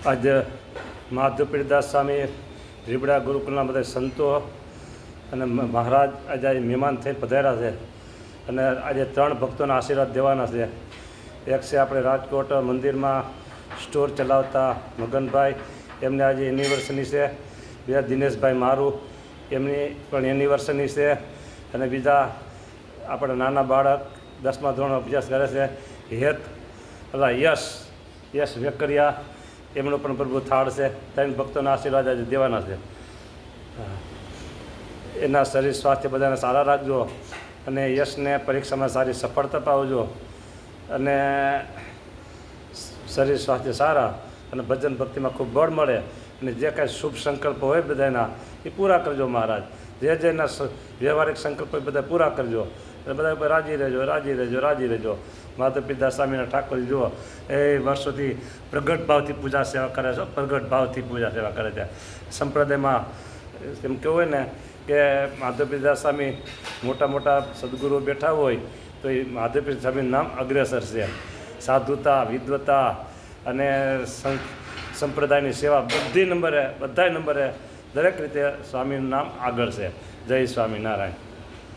આજે માધવપીરદાસ સ્વામી રીબડા ગુરુકુલના બધા સંતો અને મહારાજ આજે મહેમાન થઈ પધાર્યા છે અને આજે 3 ભક્તોના આશીર્વાદ દેવાના છે. એક છે આપણે રાજકોટ મંદિરમાં સ્ટોર ચલાવતા મગનભાઈ, એમને આજે એનિવર્સરી છે. બીજા દિનેશભાઈ મારું, એમની પણ એનિવર્સરી છે. અને બીજા આપણા નાના બાળક 10મા ધોરણ અભ્યાસ કરે છે યશ વેકરિયા, એમનો પણ પ્રભુ થાળ છે. 3 ભક્તોના આશીર્વાદ આજે દેવાના છે. એના શરીર સ્વાસ્થ્ય બધાને સારા રાખજો અને યશને પરીક્ષામાં સારી સફળતા પાવજો અને શરીર સ્વાસ્થ્ય સારા અને ભજન ભક્તિમાં ખૂબ બળ મળે અને જે કાંઈ શુભ સંકલ્પ હોય બધાના એ પૂરા કરજો મહારાજ. જેના વ્યવહારિક સંકલ્પ હોય બધા પૂરા કરજો અને બધા ઉપર રાજી રહેજો. માધવપીરદાસ સ્વામીના ઠાકોર જુઓ એ વર્ષોથી પ્રગટ ભાવથી પૂજા સેવા કરે છે. પ્રગટ ભાવથી પૂજા સેવા કરે છે. સંપ્રદાયમાં એમ કેવું હોય ને કે માધવપીરદાસ સ્વામી મોટા સદગુરુઓ બેઠા હોય તો એ માધવપીર સ્વામીનું નામ અગ્રેસર છે. સાધુતા, વિદ્વતા અને સંપ્રદાયની સેવા બધા નંબરે દરેક રીતે સ્વામીનું નામ આગળ છે. જય સ્વામિનારાયણ.